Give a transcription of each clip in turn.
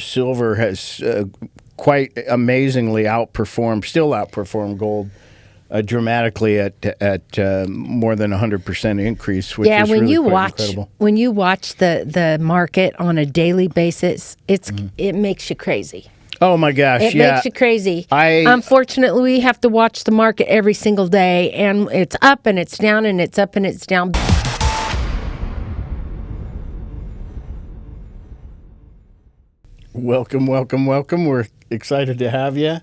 silver has quite amazingly still outperformed gold dramatically at more than 100% increase, which is really quite incredible. When you watch the market on a daily basis, it makes you crazy. Oh my gosh! It makes you crazy. Unfortunately, we have to watch the market every single day, and it's up and it's down and it's up and it's down. Welcome. We're excited to have you.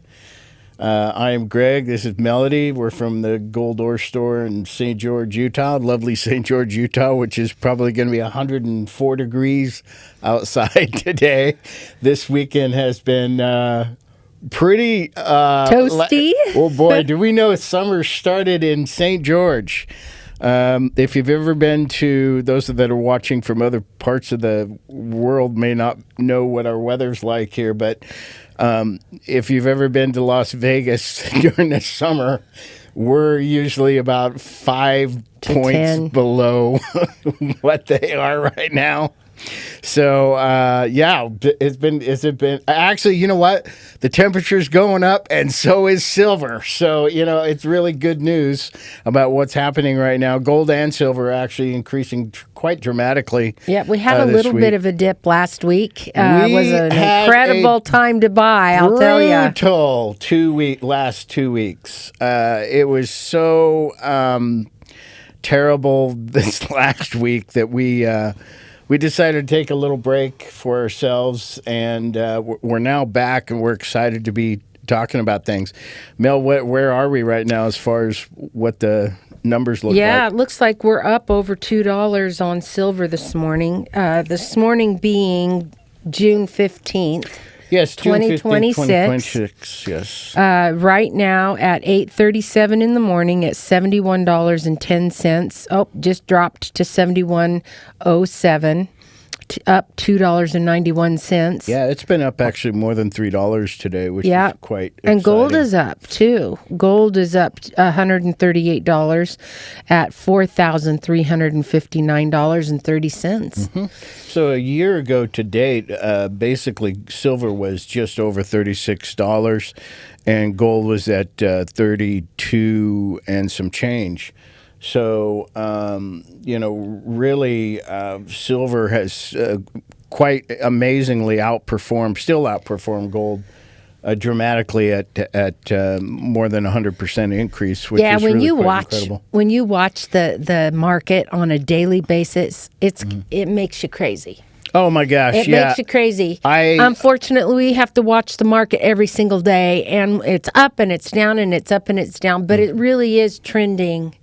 I am Greg. This is Melody. We're from the Gold Ore Store in St. George, Utah. Lovely St. George, Utah, which is probably going to be 104 degrees outside today. This weekend has been pretty toasty. Oh boy, do we know summer started in St. George. If you've ever been to, those that are watching from other parts of the world may not know what our weather's like here, but if you've ever been to Las Vegas during the summer, we're usually about 5 points 10 below what they are right now. So, it's been actually, you know what? The temperature's going up and so is silver. So, it's really good news about what's happening right now. Gold and silver are actually increasing quite dramatically. Yeah, we had a little bit of a dip last week. It was an incredible time to buy, I'll tell you. Brutal last 2 weeks. It was so terrible this last week that we decided to take a little break for ourselves, and we're now back, and we're excited to be talking about things. Mel, where are we right now as far as what the numbers look like? Yeah, it looks like we're up over $2 on silver this morning. This morning being June 15th. Yes, June 2026. 2026, yes. Right now at 8:37 in the morning at $71.10. Oh, just dropped to $71.07, up $2.91. Yeah, it's been up actually more than $3 today, which is quite exciting. And gold is up too. Gold is up $138 at $4,359.30. Mm-hmm. So a year ago to date, basically silver was just over $36 and gold was at 32 and some change. So, really, silver has quite amazingly still outperformed gold dramatically at more than 100% increase, which is really quite incredible. When you watch the market on a daily basis, it makes you crazy. Oh my gosh! It makes you crazy. Unfortunately, we have to watch the market every single day, and it's up and it's down and it's up and it's down. But it really is trending.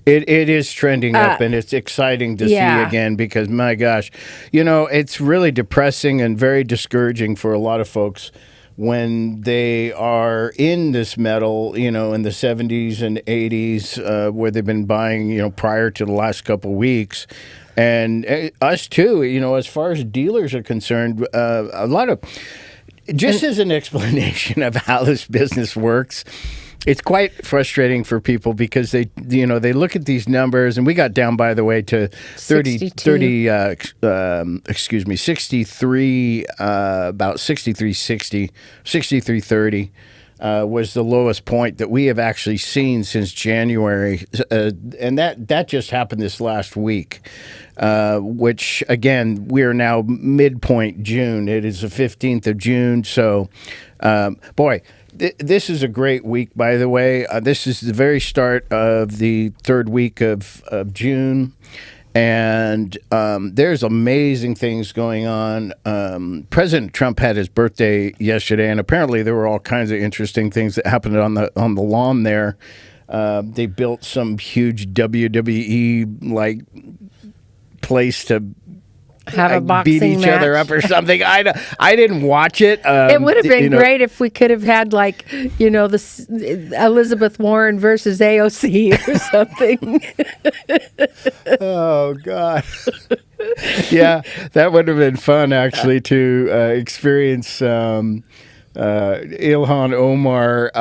It is trending up, and it's exciting to see again because, my gosh, it's really depressing and very discouraging for a lot of folks when they are in this metal, in the 70s and 80s, where they've been buying, prior to the last couple of weeks. And us too, as far as dealers are concerned, a lot of, just as an explanation of how this business works, it's quite frustrating for people because they look at these numbers, and we got down, by the way, to 63, about 63.30 was the lowest point that we have actually seen since January, and that just happened this last week, which, again, we are now midpoint June. It is the 15th of June, so, this is a great week, by the way. This is the very start of the third week of June, and there's amazing things going on. President Trump had his birthday yesterday, and apparently there were all kinds of interesting things that happened on the lawn there. They built some huge WWE place to have a boxing beat each match. other up or something. I didn't watch it. It would have been great if we could have had this Elizabeth Warren versus AOC or something. Oh God. Yeah, that would have been fun actually to experience Ilhan Omar,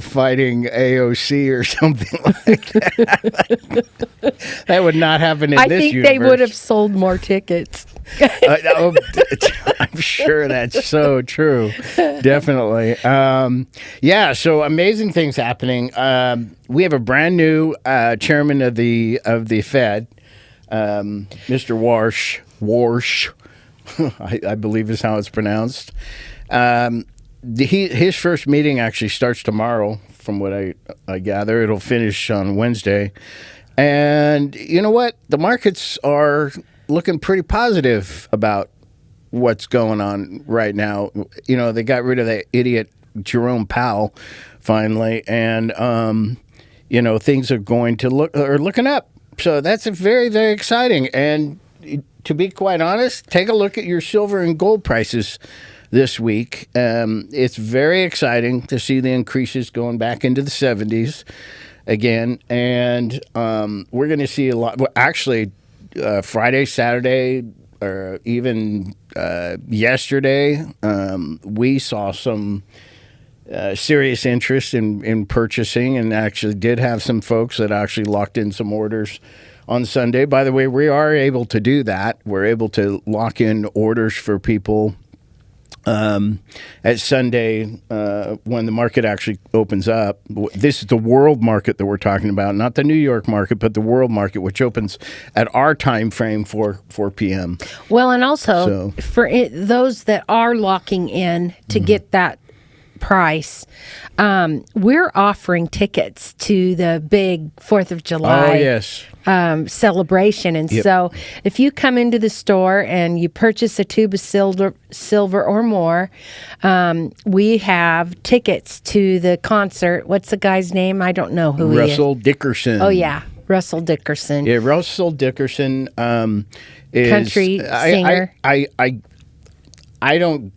fighting AOC or something like that. That would not happen in this universe. I think they would have sold more tickets. I'm sure that's so true. Definitely. So amazing things happening. We have a brand new chairman of the Fed, Mr. Warsh, I believe is how it's pronounced. His first meeting actually starts tomorrow, from what I gather. It'll finish on Wednesday. And you know what? The markets are looking pretty positive about what's going on right now. You know, they got rid of that idiot Jerome Powell finally, and things are looking up. So that's very, very exciting. And to be quite honest, take a look at your silver and gold prices this week. It's very exciting to see the increases going back into the 70s again. And we're going to see a lot. Well, actually, Friday, Saturday, or even yesterday, we saw some serious interest in purchasing, and actually did have some folks that actually locked in some orders on Sunday. By the way, we are able to do that. We're able to lock in orders for people at Sunday when the market actually opens up. This is the world market that we're talking about, not the New York market, but the world market, which opens at our time frame for 4 p.m. Well, and also for those that are locking in to get that price, we're offering tickets to the big 4th of July celebration. And so if you come into the store and you purchase a tube of silver or more, we have tickets to the concert. What's the guy's name? I don't know who he is. Russell Dickerson. Oh, yeah. Russell Dickerson. Yeah, Russell Dickerson is... country singer. I don't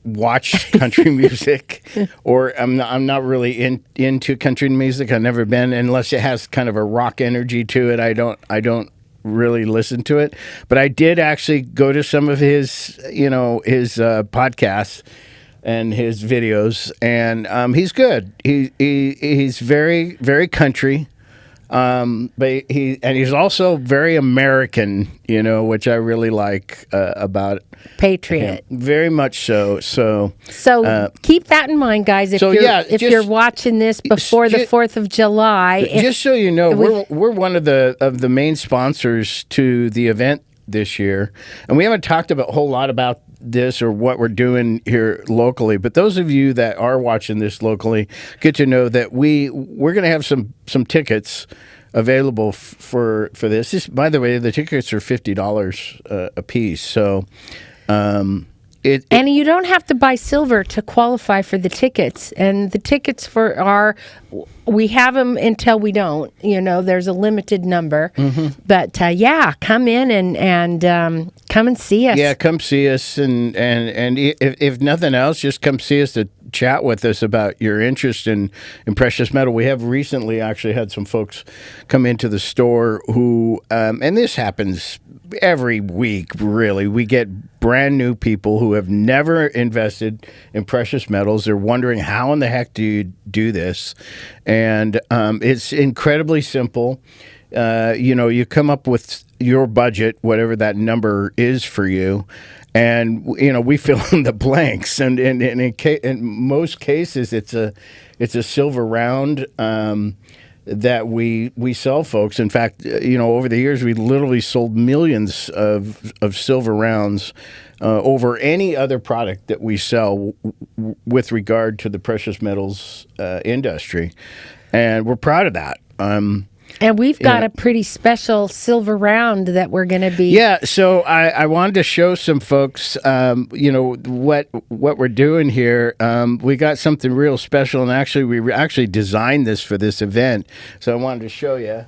watch country music, or I'm not really into country music. I've never been, unless it has kind of a rock energy to it. I don't really listen to it. But I did actually go to some of his podcasts and his videos, and he's good. He's very, very country. But he's also very American, which I really like about it. Patriot. Very much so. So keep that in mind, guys. If you're watching this before the 4th of July, just so you know, we're one of the main sponsors to the event this year, and we haven't talked a whole lot about this or what we're doing here locally. But those of you that are watching this locally get to know that we're going to have some tickets available for this. By the way, the tickets are $50 a piece. So and you don't have to buy silver to qualify for the tickets. And the tickets we have them until we don't. There's a limited number. Mm-hmm. But come in and come and see us. Yeah, come see us, and if nothing else, just come see us to chat with us about your interest in precious metal. We have recently actually had some folks come into the store who, and this happens every week, really. We get brand new people who have never invested in precious metals. They're wondering, how in the heck do you do this? And it's incredibly simple. You come up with your budget, whatever that number is for you, and we fill in the blanks. And in most cases, it's a silver round that we sell folks. In fact, over the years, we literally sold millions of silver rounds over any other product that we sell with regard to the precious metals industry. And we're proud of that. And we've got a pretty special silver round that we're going to be... Yeah, so I wanted to show some folks, what we're doing here. We got something real special, and actually, we actually designed this for this event. So I wanted to show you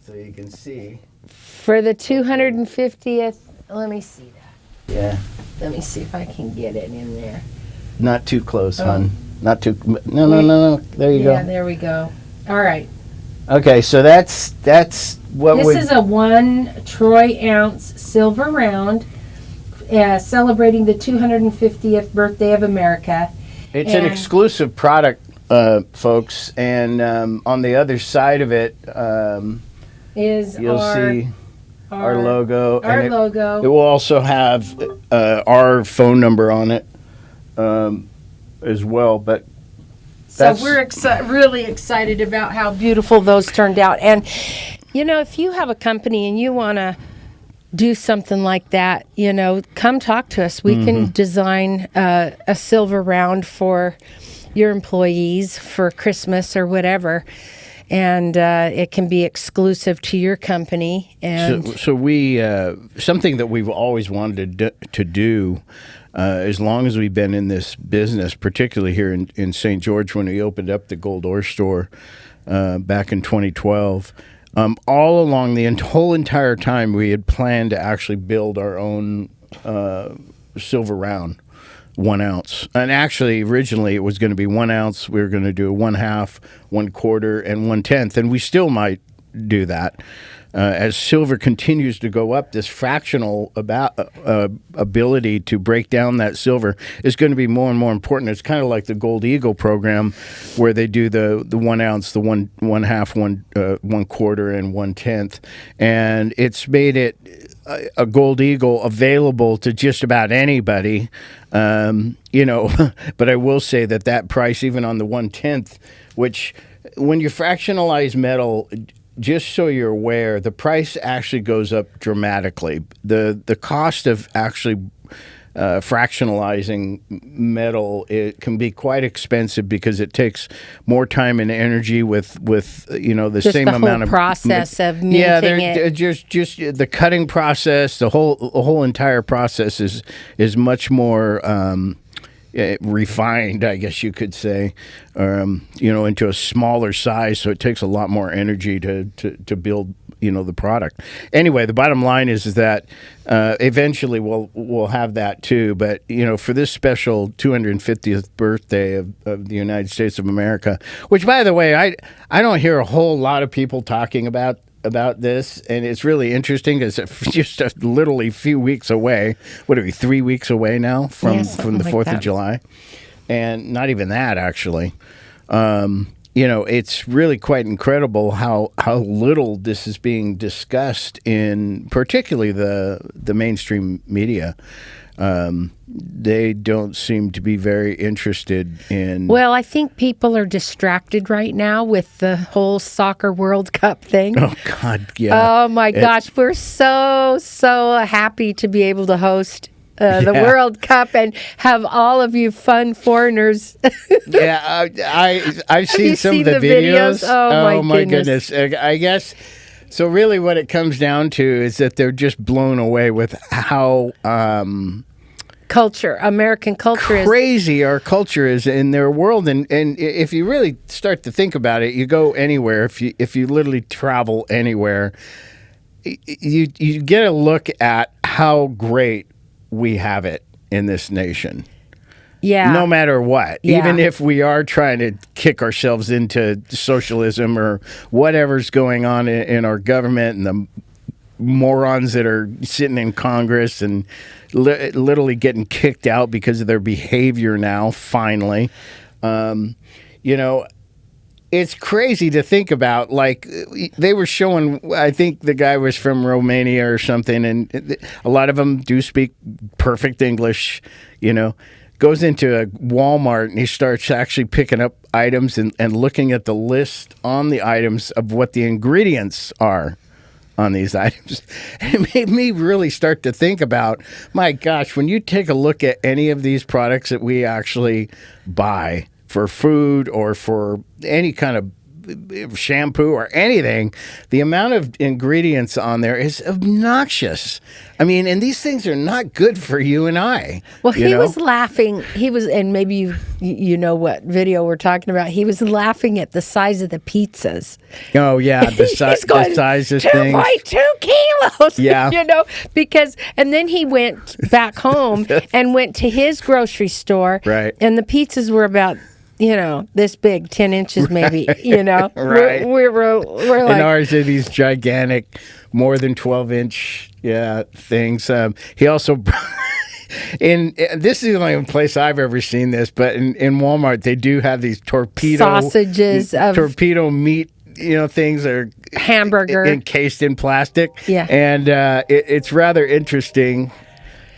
so you can see. For the 250th, let me see that. Yeah. Let me see if I can get it in there. Not too close, hon. Not too... No. There you go. Yeah, there we go. All right. Okay, so that's what This is a 1 troy ounce silver round celebrating the 250th birthday of America. It's an exclusive product, folks, and on the other side of it, is you'll see our logo. Our logo. It will also have our phone number on it as well. But so we're really excited about how beautiful those turned out. And, if you have a company and you want to do something like that, come talk to us. We can design a silver round for your employees for Christmas or whatever. And it can be exclusive to your company. And so we something that we've always wanted to do as long as we've been in this business, particularly here in St. George when we opened up the Gold Ore Store back in 2012. All along the whole entire time, we had planned to actually build our own silver round, 1 ounce. And actually, originally, it was going to be 1 ounce. We were going to do a 1/2, 1/4, and 1/10. And we still might do that. As silver continues to go up, this fractional ability to break down that silver is going to be more and more important. It's kind of like the Gold Eagle program, where they do the 1 ounce, the 1/2, 1/4, and 1/10, and it's made it a Gold Eagle available to just about anybody. But I will say that price, even on the 1/10, which when you fractionalize metal, just so you're aware, the price actually goes up dramatically. The cost of actually fractionalizing metal, it can be quite expensive because it takes more time and energy with the just same the amount whole of process of minting it. Just the cutting process, the whole entire process is much more refined, I guess you could say, into a smaller size. So it takes a lot more energy to build, the product. Anyway, the bottom line is that eventually we'll have that too. But, for this special 250th birthday of the United States of America, which, by the way, I don't hear a whole lot of people talking about this, and it's really interesting because it's just literally a few weeks away. What are we, 3 weeks away now from the 4th of July? And not even that, actually. It's really quite incredible how little this is being discussed in particularly the mainstream media. They don't seem to be very interested in... Well, I think people are distracted right now with the whole soccer World Cup thing. Oh, God, yeah. Oh, my gosh. We're so happy to be able to host the World Cup and have all of you fun foreigners. Yeah, I've seen some of the videos. Oh, my goodness. I guess... So really what it comes down to is that they're just blown away with how... American culture crazy our culture is in their world. And if you really start to think about it, you go anywhere, if you literally travel anywhere, you get a look at how great we have it in this nation. Yeah. No matter what. Yeah. Even if we are trying to kick ourselves into socialism or whatever's going on in our government and the morons that are sitting in Congress and literally getting kicked out because of their behavior now, finally. It's crazy to think about. Like, they were showing, I think the guy was from Romania or something, and a lot of them do speak perfect English, goes into a Walmart and he starts actually picking up items and looking at the list on the items of what the ingredients are on these items. And it made me really start to think about, my gosh, when you take a look at any of these products that we actually buy for food or for any kind of shampoo or anything, the amount of ingredients on there is obnoxious. I mean, and these things are not good for you and I. Well, he was laughing. And maybe you know what video we're talking about. He was laughing at the size of the pizzas. Oh, yeah, the size of things. 2.2 kilos. Yeah. And then he went back home and went to his grocery store. Right. And the pizzas were about, this big, 10 inches maybe, Right. We're like... And ours are these gigantic, more than 12-inch, things. He also... this is the only place I've ever seen this, but in Walmart, they do have these torpedo... sausages of... Torpedo meat things are hamburger encased in plastic. Yeah. And it's rather interesting.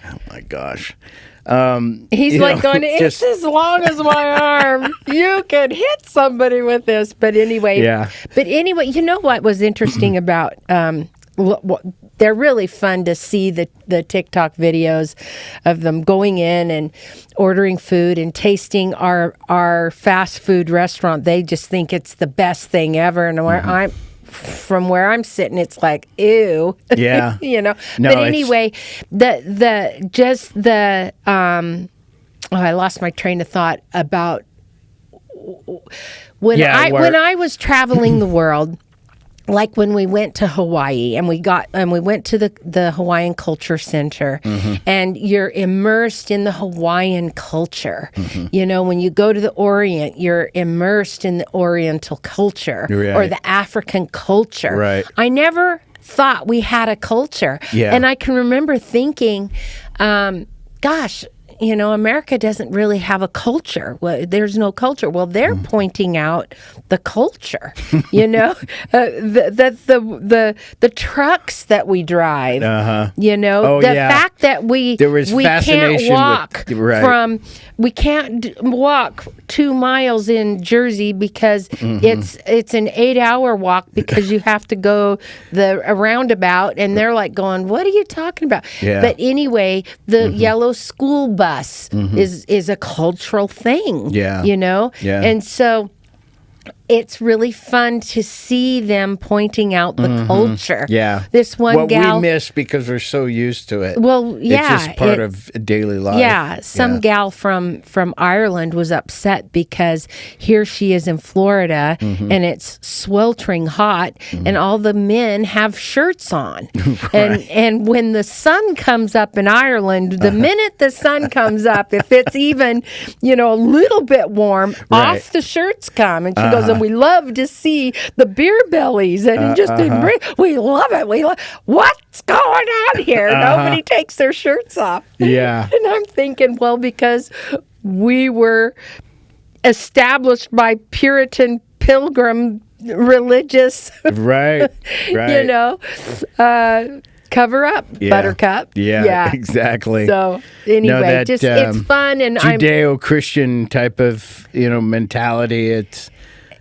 Oh my gosh. He's like going, it's as long as my arm. You could hit somebody with this. But anyway, you know what was interesting about they're really fun to see the TikTok videos of them going in and ordering food and tasting our fast food restaurant. They just think it's the best thing ever. And from where I'm sitting, it's like, ew. Yeah. No, but anyway, I lost my train of thought about when I was traveling the world. Like when we went to Hawaii and we went to the Hawaiian Culture Center, and you're immersed in the Hawaiian culture. When you go to the Orient, you're immersed in the Oriental culture or the African culture. Right. I never thought we had a culture. Yeah. And I can remember thinking, gosh, America doesn't really have a culture. Well, there's no culture. Well, they're pointing out the culture. The trucks that we drive. Fact that we can't walk we can't walk 2 miles in Jersey because it's an 8-hour walk because you have to go a roundabout, and they're like going, what are you talking about? Yeah. But anyway, the yellow school bus is a cultural thing. Yeah. Yeah. And so it's really fun to see them pointing out the culture. Yeah. This one gal... What we miss because we're so used to it. Well, yeah. It's just part of daily life. Yeah. Some gal from Ireland was upset because here she is in Florida and it's sweltering hot and all the men have shirts on. And when the sun comes up in Ireland, the minute the sun comes up, if it's even, a little bit warm, off the shirts come. And she goes, and we love to see the beer bellies and we love it. What's going on here? Nobody takes their shirts off. Yeah. And I'm thinking, well, because we were established by Puritan Pilgrim religious, right. Cover up, Buttercup. Yeah, exactly. So anyway, it's fun, and Judeo-Christian type of mentality.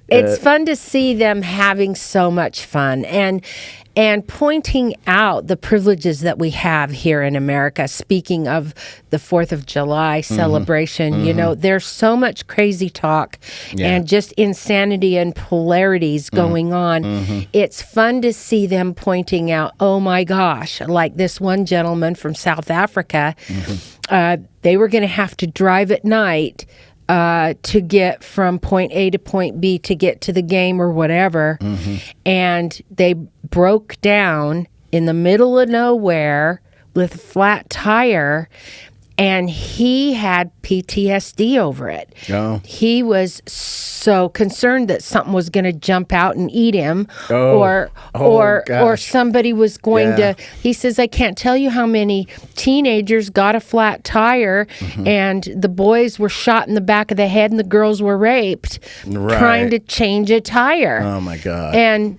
It's fun to see them having so much fun and pointing out the privileges that we have here in America. Speaking of the 4th of July celebration, there's so much crazy talk and just insanity and polarities going on. It's fun to see them pointing out, oh my gosh, like this one gentleman from South Africa, they were going to have to drive at night to get from point A to point B to get to the game or whatever. And they broke down in the middle of nowhere with a flat tire, and he had PTSD over it. Oh. He was so concerned that something was going to jump out and eat him, or somebody was going to. He says, I can't tell you how many teenagers got a flat tire, and the boys were shot in the back of the head, and the girls were raped trying to change a tire. Oh my God! And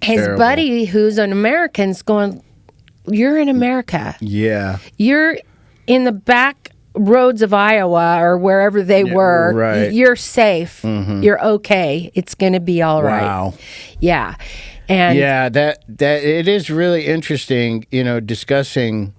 his buddy, who's an American's going, "You're in America. Yeah, you're in the back roads of Iowa or wherever they were. Right. You're safe. You're okay. It's going to be all right." Wow. Yeah. And that it is really interesting, discussing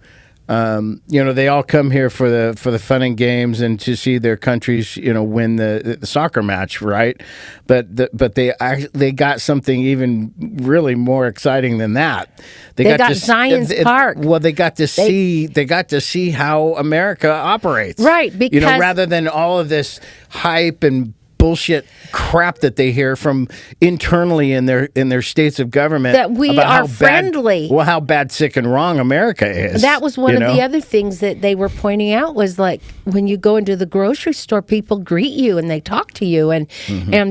they all come here for the fun and games and to see their countries, win the soccer match, right? But they got something even really more exciting than that. They got Zions Park. Well, they got to see how America operates, right? Because rather than all of this hype and bullshit crap that they hear from internally in their states of government, that we are friendly. How bad, sick, and wrong America is. That was one of the other things that they were pointing out was like when you go into the grocery store, people greet you and they talk to you and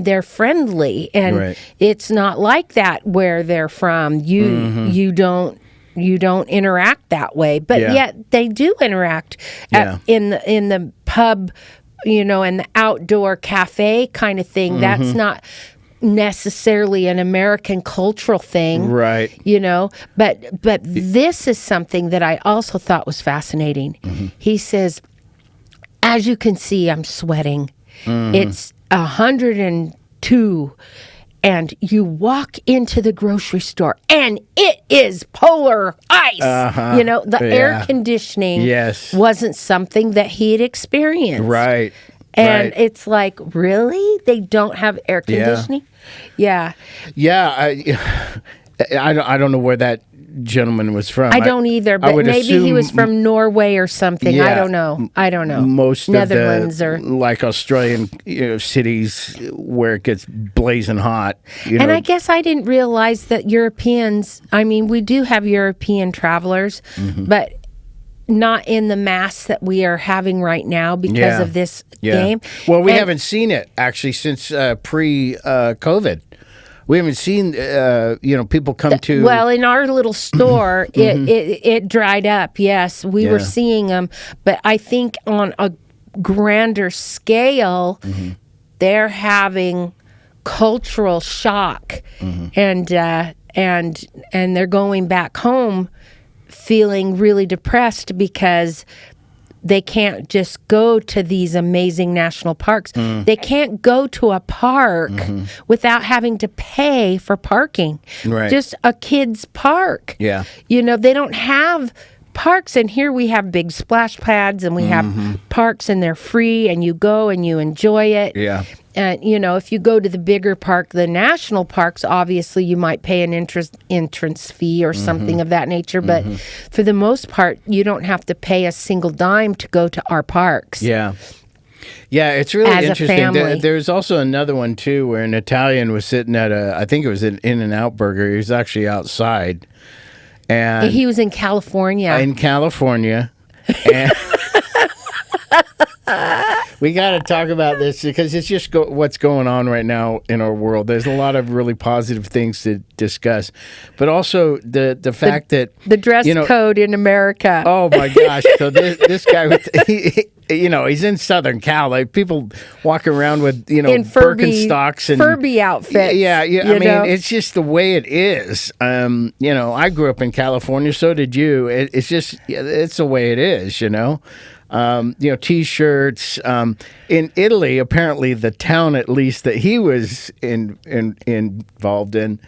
they're friendly, and it's not like that where they're from. You don't interact that way, but yet they do interact in the pub, and the outdoor cafe kind of thing. That's not necessarily an American cultural thing, right? But this is something that I also thought was fascinating. He says, as you can see, I'm sweating. It's 102. And you walk into the grocery store, and it is polar ice. The air conditioning wasn't something that he had experienced. Right. And it's like, really? They don't have air conditioning? Yeah. I don't know where that gentleman was from. I don't either, but maybe he was from Norway or something. I don't know. Most Netherlands of the like Australian cities where it gets blazing hot. And I guess I didn't realize that Europeans, we do have European travelers, but not in the mass that we are having right now because of this game. Well, we haven't seen it actually since pre-COVID. We haven't seen, people come to... Well, in our little store, it dried up, yes. We were seeing them. But I think on a grander scale, they're having cultural shock. And they're going back home feeling really depressed because they can't just go to these amazing national parks. They can't go to a park without having to pay for parking. Right. Just a kid's park. Yeah. They don't have parks, and here we have big splash pads, and we have parks, and they're free, and you go and you enjoy it. Yeah. And, if you go to the bigger park, the national parks, obviously you might pay an entrance fee or something of that nature. But for the most part, you don't have to pay a single dime to go to our parks. Yeah. Yeah, it's really As interesting. A family. There's also another one, too, where an Italian was sitting at I think it was an In-N-Out Burger. He was actually outside. And he was in California. And we got to talk about this because it's just what's going on right now in our world. There's a lot of really positive things to discuss, but also the fact that the dress code in America. Oh my gosh! So this guy, he's in Southern Cal. Like people walk around with in Birkenstocks and Furby outfits. Yeah. I mean, it's just the way it is. I grew up in California. So did you. It's just it's the way it is. T-shirts. In Italy, apparently the town, at least that he was involved in,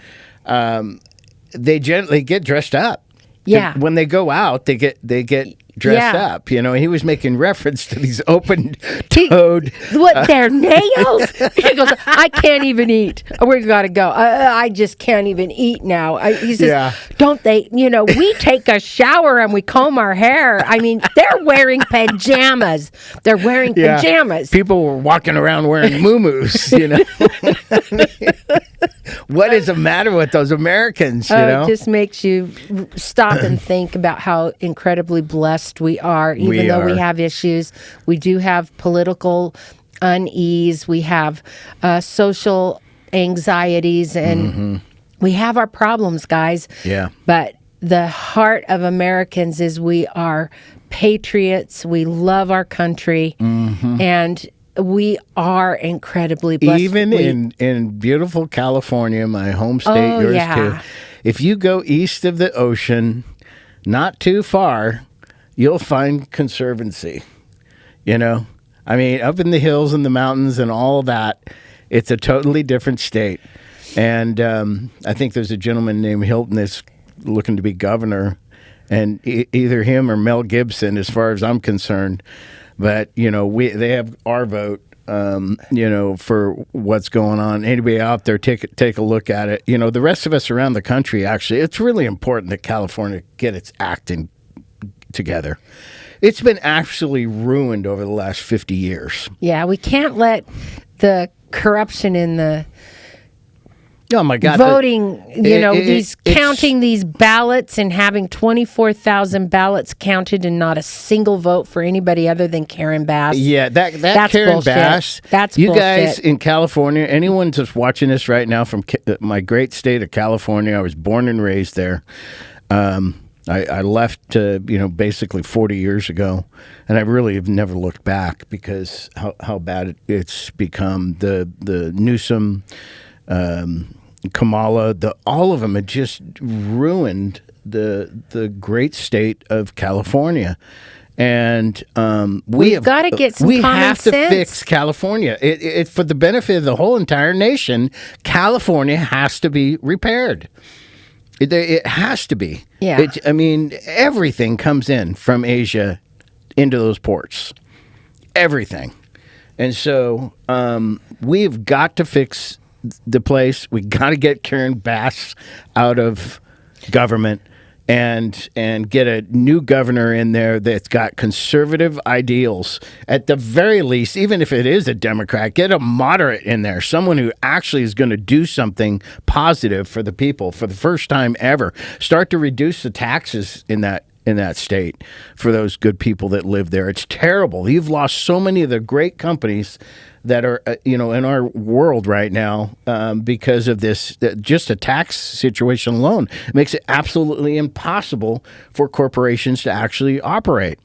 they generally get dressed up. Yeah. When they go out, they get dressed up. He was making reference to these open-toed... What, their nails? He goes, I can't even eat. We got to go. I just can't even eat now. He says, don't they, we take a shower and we comb our hair. I mean, they're wearing pajamas. They're wearing pajamas. People were walking around wearing muumuus, What is the matter with those Americans, It just makes you stop and think about how incredibly blessed we are, even though we have issues. We do have political unease. We have social anxieties, and we have our problems, guys. Yeah. But the heart of Americans is we are patriots. We love our country, and we are incredibly blessed. Even in beautiful California, my home state, yours too. If you go east of the ocean, not too far, you'll find conservancy. I mean, up in the hills and the mountains and all of that, it's a totally different state. And I think there's a gentleman named Hilton that's looking to be governor, and either him or Mel Gibson, as far as I'm concerned. But, they have our vote, for what's going on. Anybody out there, take a look at it. The rest of us around the country, actually, it's really important that California get its acting together. It's been actually ruined over the last 50 years. Yeah, we can't let the corruption in the... Oh my God! Voting, counting these ballots and having 24,000 ballots counted and not a single vote for anybody other than Karen Bass. Yeah, that's Karen bullshit. Bass. That's you bullshit. Guys in California. Anyone just watching this right now from my great state of California? I was born and raised there. I left, basically 40 years ago, and I really have never looked back because how bad it's become. The Newsom Kamala, all of them had just ruined the great state of California. And we've got to get some common sense. To fix California. It for the benefit of the whole entire nation. California has to be repaired. It has to be. Yeah. I mean, everything comes in from Asia into those ports. Everything. And so we've got to fix the place. We got to get Karen Bass out of government. And get a new governor in there that's got conservative ideals. At the very least, even if it is a Democrat, get a moderate in there, someone who actually is going to do something positive for the people for the first time ever. Start to reduce the taxes in that state for those good people that live there. It's terrible. You've lost so many of the great companies that are, in our world right now because of this, just a tax situation alone. It makes it absolutely impossible for corporations to actually operate.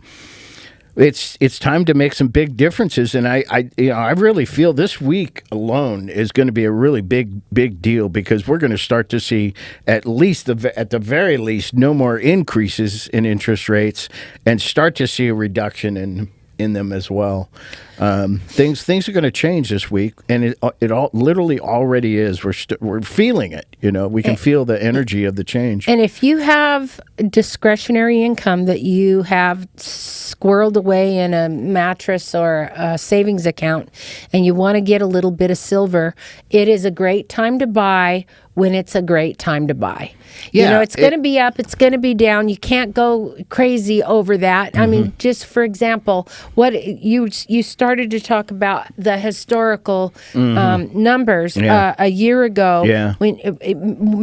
It's time to make some big differences, and I really feel this week alone is going to be a really big deal because we're going to start to see at the very least no more increases in interest rates and start to see a reduction in them as well. Things are going to change this week, and it all literally already is. We're feeling it. We can feel the energy of the change. And if you have discretionary income that you have squirreled away in a mattress or a savings account, and you want to get a little bit of silver, it is a great time to buy when it's a great time to buy. Yeah, it's going to be up, it's going to be down. You can't go crazy over that. I mean, just for example, what you started to talk about the historical numbers a year ago, when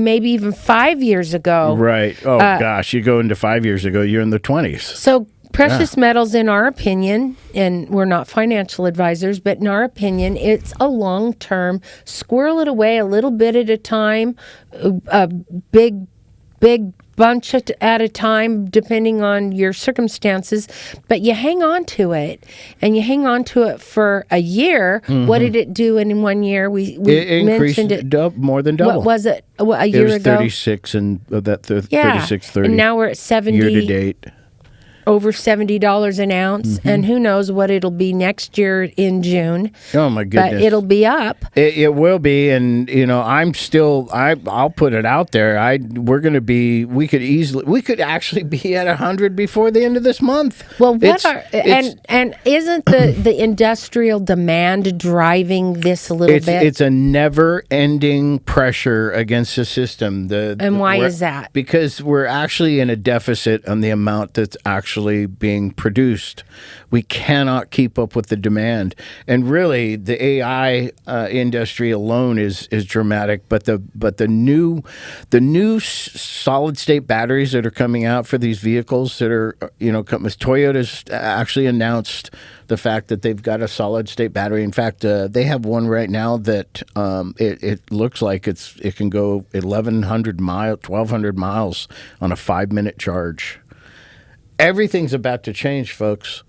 maybe even 5 years ago. Right. Oh gosh, you go into 5 years ago, you're in the 20s. So precious metals, in our opinion, and we're not financial advisors, but in our opinion, it's a long-term, squirrel it away a little bit at a time, a big bunch at a time, depending on your circumstances. But you hang on to it, and you hang on to it for a year. What did it do in 1 year? We mentioned it more than double. What was it a year ago? It was 36 and that 36.30. And now we're at 70 year to date. Over $70 an ounce, and who knows what it'll be next year in June. Oh my goodness! But it'll be up. It will be, and I'll put it out there. We could actually be at 100 before the end of this month. Well, and isn't the industrial demand driving this a little bit? It's a never-ending pressure against the system. And why is that? Because we're actually in a deficit on the amount that's actually being produced. We cannot keep up with the demand, and really, the AI industry alone is dramatic. But the new solid state batteries that are coming out for these vehicles that are Toyota's actually announced the fact that they've got a solid state battery. In fact, they have one right now that it looks like it can go 1,100 miles on a 5-minute charge. Everything's about to change, folks.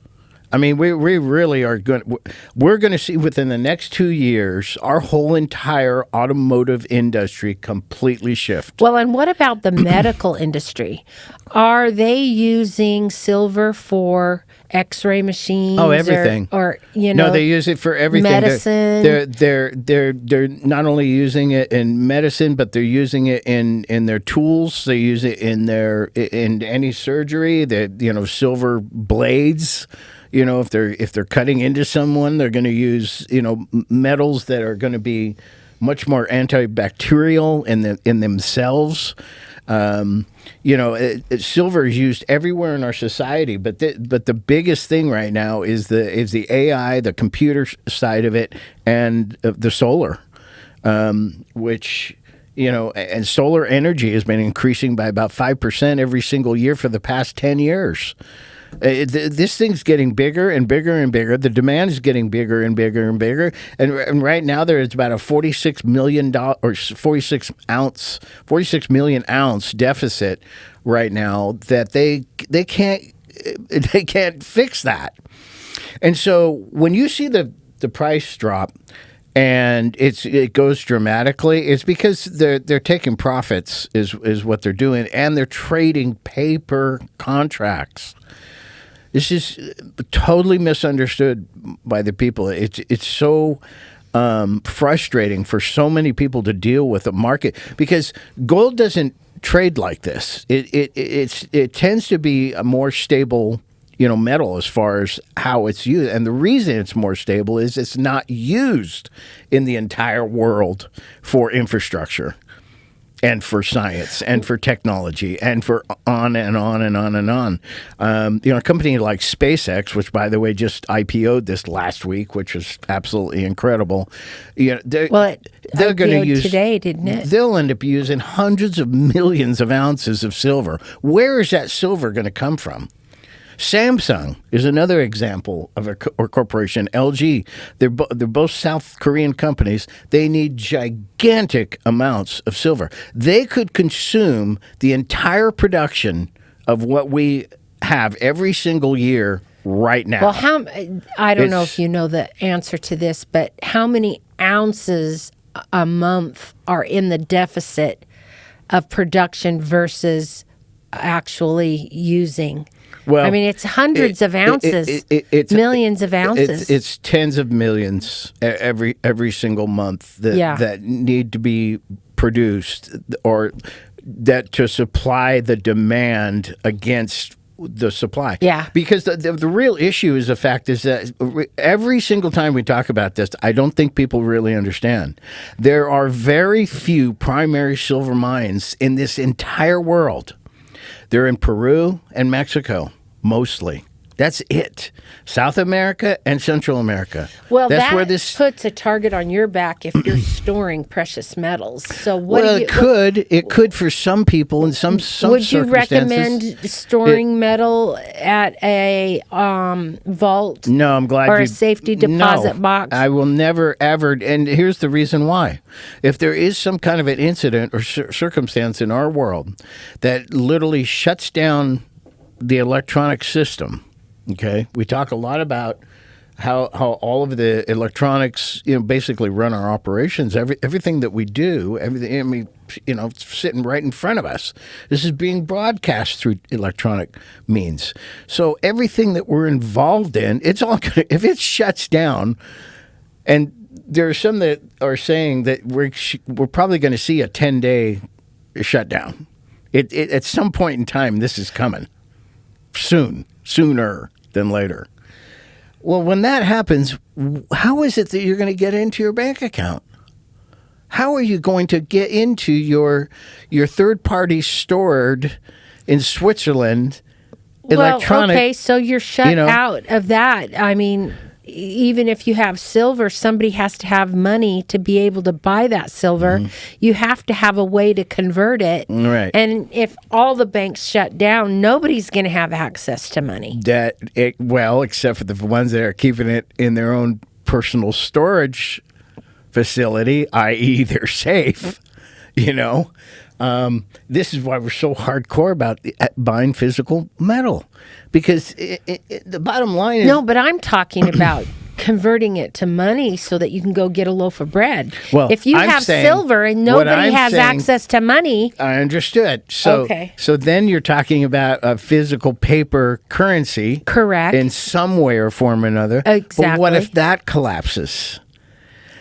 I mean, we really are going. We're going to see within the next 2 years our whole entire automotive industry completely shift. Well, and what about the medical industry? Are they using silver for X-ray machines? Oh, everything. No, they use it for everything. Medicine. They're not only using it in medicine, but they're using it in their tools. They use it in any surgery. Silver blades. If they're cutting into someone, they're going to use metals that are going to be much more antibacterial in themselves. Silver is used everywhere in our society, but the biggest thing right now is the AI, the computer side of it, and the solar, which. And solar energy has been increasing by about 5% every single year for the past 10 years. This thing's getting bigger and bigger and bigger. The demand is getting bigger and bigger and bigger. And right now there is about a $46 million or 46 million ounce deficit right now that they can't fix that. And so when you see the price drop, and it goes dramatically. It's because they're taking profits is what they're doing, and they're trading paper contracts. This is totally misunderstood by the people. It's so frustrating for so many people to deal with a market, because gold doesn't trade like this. It tends to be a more stable, metal as far as how it's used. And the reason it's more stable is it's not used in the entire world for infrastructure and for science and for technology and for on and on and on and on. A company like SpaceX, which, by the way, just IPO'd this last week, which is absolutely incredible. They're going to use today, didn't it? They'll end up using hundreds of millions of ounces of silver. Where is that silver going to come from? Samsung is another example of a corporation. LG, they're both South Korean companies. They need gigantic amounts of silver. They could consume the entire production of what we have every single year right now. Well, I don't know if you know the answer to this, but how many ounces a month are in the deficit of production versus actually using? Well, I mean, it's hundreds of ounces, it's millions of ounces. It's tens of millions every single month that need to be produced, or that to supply the demand against the supply. Yeah. Because the real issue is the fact is that every single time we talk about this, I don't think people really understand. There are very few primary silver mines in this entire world. They're in Peru and Mexico, mostly. That's it. South America and Central America. Well, that's where this puts a target on your back if you're storing precious metals. So it could for some people in some would you recommend storing metal at a vault? No, I'm glad or a safety deposit box? I will never ever. And here's the reason why: if there is some kind of an incident or circumstance in our world that literally shuts down the electronic system. Okay, we talk a lot about how all of the electronics, basically run our operations. Everything that we do, everything. I mean, it's sitting right in front of us. This is being broadcast through electronic means. So everything that we're involved in, it's all gonna, if it shuts down, and there are some that are saying that we're probably going to see a 10-day shutdown. It at some point in time, this is coming sooner than later. Well, when that happens, how is it that you're going to get into your bank account? How are you going to get into your third-party stored in Switzerland electronic? Well, okay, so you're shut out of that. I mean, even if you have silver, somebody has to have money to be able to buy that silver. Mm-hmm. You have to have a way to convert it. Right. And if all the banks shut down, nobody's going to have access to money. Except for the ones that are keeping it in their own personal storage facility, i.e. they're safe, This is why we're so hardcore about buying physical metal, because the bottom line is... No, but I'm talking about converting it to money so that you can go get a loaf of bread. Well, if you have silver and nobody has access to money... I understood. So then you're talking about a physical paper currency. Correct. In some way or form or another. Exactly. But what if that collapses?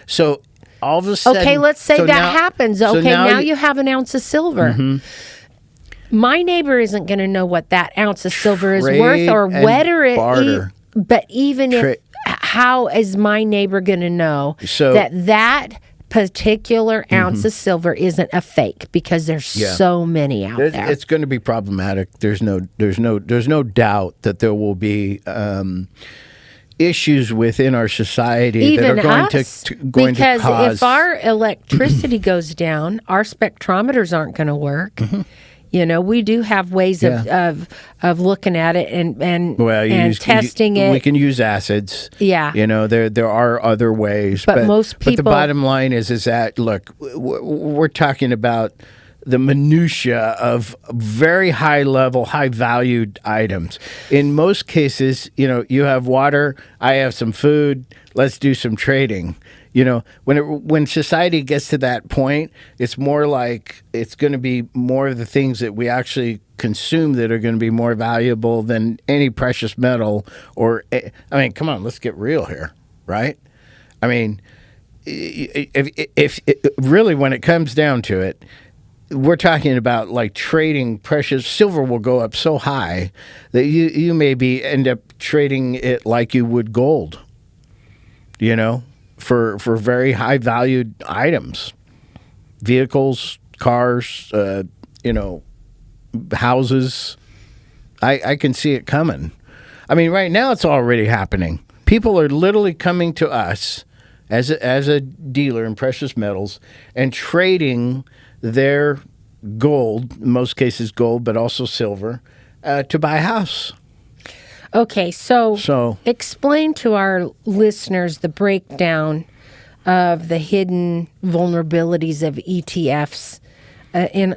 So... all of a sudden, okay, let's say happens. Okay, now you have an ounce of silver. Mm-hmm. My neighbor isn't going to know what that ounce of silver is worth, or whether it. But even if, how is my neighbor going to know that particular ounce of silver isn't a fake? Because there's so many out there. It's going to be problematic. There's no doubt that there will be. Issues within our society even that are going to cause... Because if our electricity goes down, our spectrometers aren't going to work. Mm-hmm. We do have ways of looking at it and testing it. We can use acids. Yeah. There are other ways. But most people... But the bottom line is that, look, we're talking about the minutia of very high level, high valued items. In most cases, you have water, I have some food, let's do some trading. When society gets to that point, it's more like it's going to be more of the things that we actually consume that are going to be more valuable than any precious metal. Come on, let's get real here, right? I mean, if really, when it comes down to it, we're talking about like trading precious silver will go up so high that you maybe end up trading it like you would gold, for very high valued items, vehicles, cars, houses. I can see it coming. I mean, right now it's already happening. People are literally coming to us as a dealer in precious metals and trading their gold, in most cases gold, but also silver, to buy a house. Okay, so explain to our listeners the breakdown of the hidden vulnerabilities of ETFs and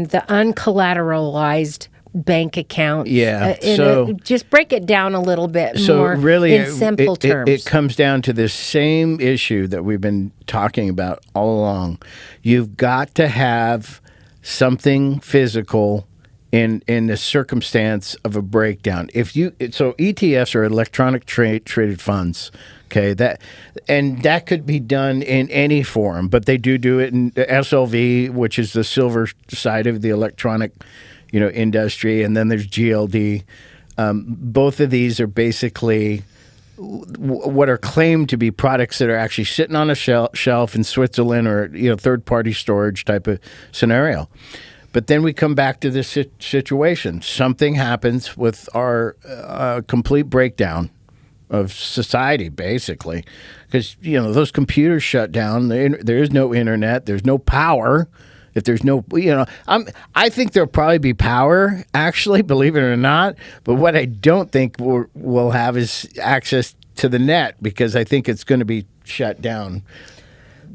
the uncollateralized bank account. Yeah. Just break it down a little bit more really, in simple terms. It comes down to this same issue that we've been talking about all along. You've got to have something physical in the circumstance of a breakdown. So ETFs are electronic traded funds. Okay, that could be done in any form, but they do it in SLV, which is the silver side of the electronic, industry, and then there's GLD. Both of these are basically what are claimed to be products that are actually sitting on a shelf in Switzerland or third-party storage type of scenario. But then we come back to this situation. Something happens with our complete breakdown of society, basically, because those computers shut down. There is no internet. There's no power. If there's no, I think there'll probably be power, actually, believe it or not. But what I don't think we'll have is access to the net, because I think it's going to be shut down.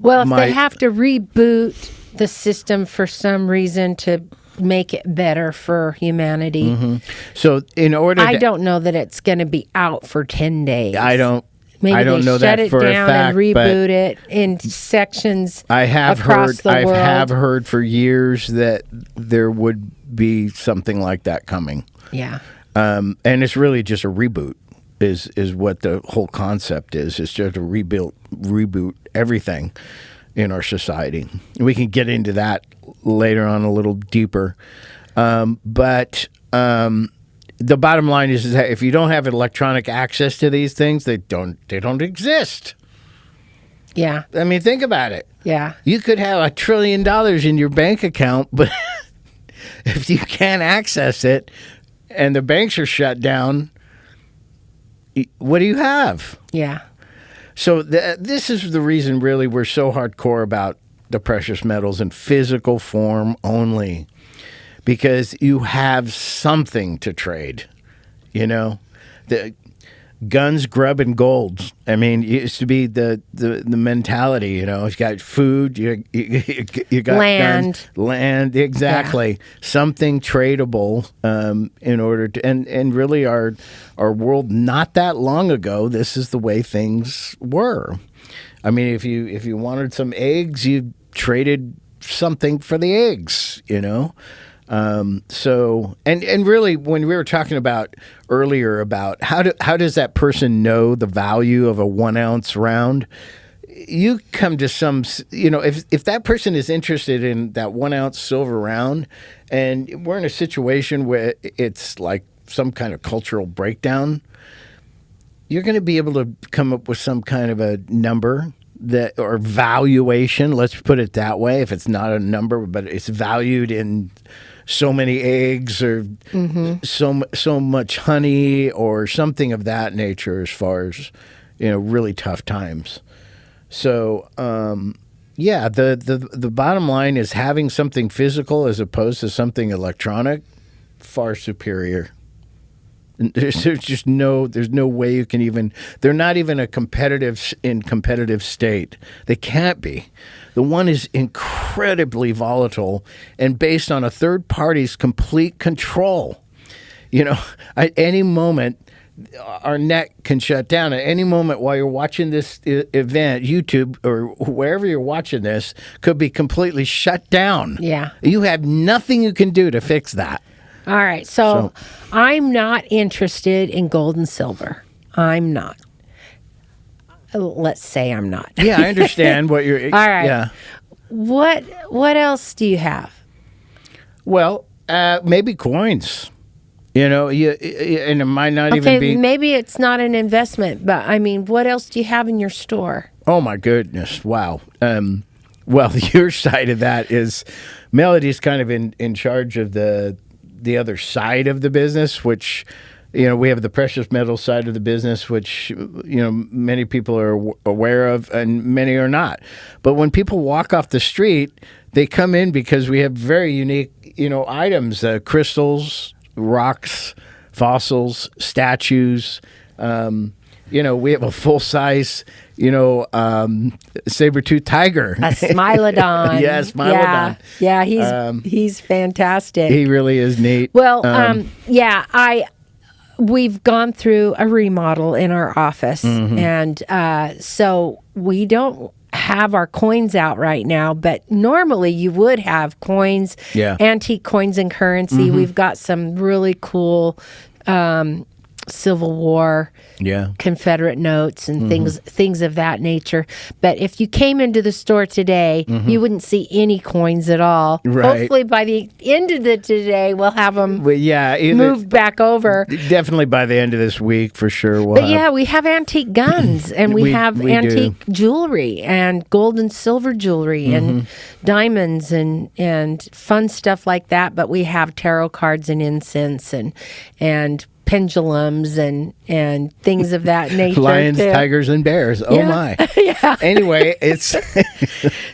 Well, if they have to reboot the system for some reason to make it better for humanity. Mm-hmm. So I don't know that it's going to be out for 10 days. I don't know shut that it for a down fact, and reboot it in sections across the world. I have heard for years that there would be something like that coming. Yeah. And it's really just a reboot is what the whole concept is. It's just a reboot everything in our society. We can get into that later on a little deeper. But the bottom line is that if you don't have electronic access to these things, they don't exist. Yeah. I mean, think about it. Yeah. You could have $1 trillion in your bank account, but if you can't access it and the banks are shut down, what do you have? Yeah. So this is the reason, really, we're so hardcore about the precious metals in physical form only, because you have something to trade. The guns, grub, and gold. I mean, it used to be the mentality. You got food, you got land, guns, land, exactly. Yeah. Something tradable in order to, and really our world not that long ago, this is the way things were. I mean, if you wanted some eggs, you traded something for the eggs. So really, when we were talking about earlier about how does that person know the value of a 1 ounce round, you come to some, if that person is interested in that 1 ounce silver round, and we're in a situation where it's like some kind of cultural breakdown, you're going to be able to come up with some kind of a number or valuation. Let's put it that way. If it's not a number, but it's valued in so many eggs or so much honey or something of that nature, as far as really tough times. So the bottom line is having something physical as opposed to something electronic, far superior. There's just there's no way you can even. They're not even in competitive state. They can't be. The one is incredibly volatile and based on a third party's complete control. At any moment, our net can shut down. At any moment while you're watching this event, YouTube or wherever you're watching this could be completely shut down. Yeah. You have nothing you can do to fix that. All right. So I'm not interested in gold and silver. I'm not. Let's say I'm not. Yeah, I understand what you're... All right. Yeah. What else do you have? Well, maybe coins. And it might not even be... maybe it's not an investment, but I mean, what else do you have in your store? Oh, my goodness. Wow. Well, your side of that is Melody's kind of in charge of the other side of the business, which, we have the precious metal side of the business, which, many people are aware of and many are not. But when people walk off the street, they come in because we have very unique, items, crystals, rocks, fossils, statues. We have a full-size, saber-toothed tiger. A Smilodon. Yeah, Smilodon. Yeah, he's fantastic. He really is neat. Well, we've gone through a remodel in our office, and so we don't have our coins out right now, but normally you would have coins, antique coins and currency. We've got some really cool Civil War, Confederate notes and things of that nature. But if you came into the store today, you wouldn't see any coins at all. Right. Hopefully by the end of today, we'll have them moved back over. Definitely by the end of this week, for sure. We have antique guns, and we have antique jewelry and gold and silver jewelry and diamonds and fun stuff like that. But we have tarot cards and incense and pendulums and things of that nature. Lions, tigers, and bears. Oh my. Yeah. Anyway,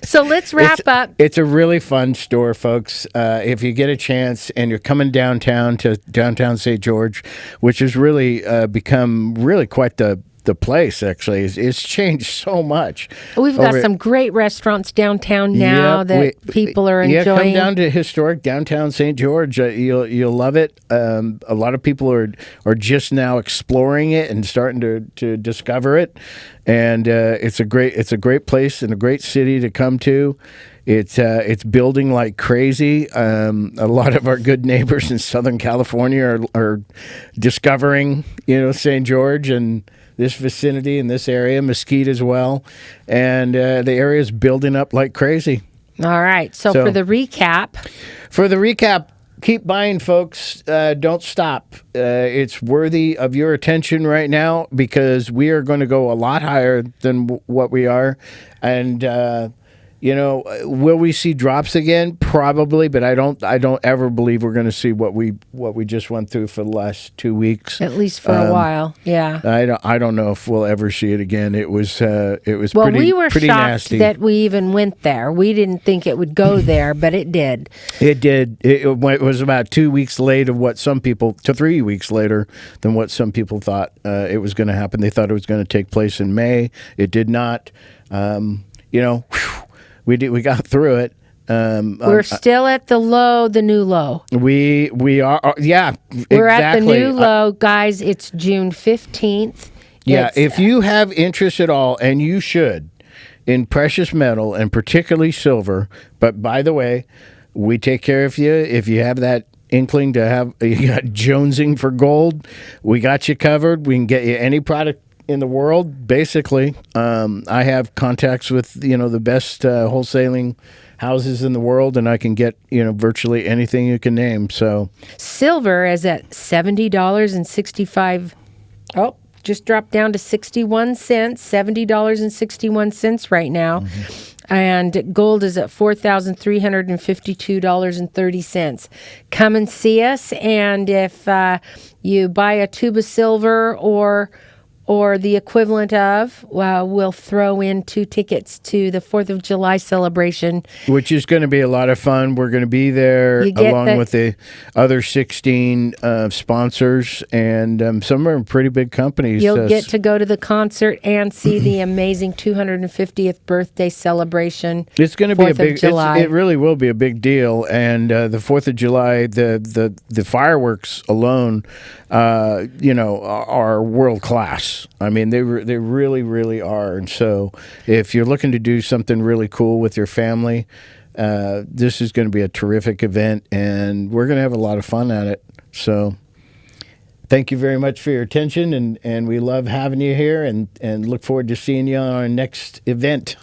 so let's wrap up. It's a really fun store, folks. If you get a chance and you're coming downtown to downtown St. George, which has really become really quite the place, actually. It's changed so much. We've got some great restaurants downtown now that people are enjoying. Yeah, come down to historic downtown St. George. You'll love it. A lot of people are just now exploring it and starting to discover it. And it's a great place and a great city to come to. It's building like crazy. A lot of our good neighbors in Southern California are discovering, St. George and this vicinity in this area, Mesquite as well. And the area is building up like crazy. All right. So for the recap, keep buying, folks. Don't stop. It's worthy of your attention right now because we are going to go a lot higher than what we are. And, will we see drops again? Probably, but I don't ever believe we're going to see what we just went through for the last 2 weeks. At least for a while, yeah. I don't know if we'll ever see it again. It was well, we were pretty shocked nasty that we even went there. We didn't think it would go there, but it did. It did. It was about 2 weeks late of what some people, to 3 weeks later than what some people thought it was going to happen. They thought it was going to take place in May. It did not. We got through it. We're still at the new low. We are, yeah. We're at the new low, guys. It's June 15th. Yeah, if you have interest at all, and you should, in precious metal and particularly silver. But by the way, we take care of you if you have that inkling to have you got jonesing for gold. We got you covered. We can get you any product in the world, basically. I have contacts with the best wholesaling houses in the world, and I can get virtually anything you can name. So silver is at $70.65. Oh, just dropped down to 61 cents. $70.61 right now. And gold is at $4,352.30. Come and see us, and if you buy a tube of silver or or the equivalent of, we'll throw in 2 tickets to the 4th of July celebration. Which is going to be a lot of fun. We're going to be there along with the other 16 sponsors, and some are pretty big companies. You'll get to go to the concert and see the amazing 250th birthday celebration. It's going to be a big, it really will be a big deal. And the 4th of July, the fireworks alone, are world class. I mean, they really, really are. And so if you're looking to do something really cool with your family, this is going to be a terrific event, and we're going to have a lot of fun at it. So thank you very much for your attention, and we love having you here, and look forward to seeing you on our next event.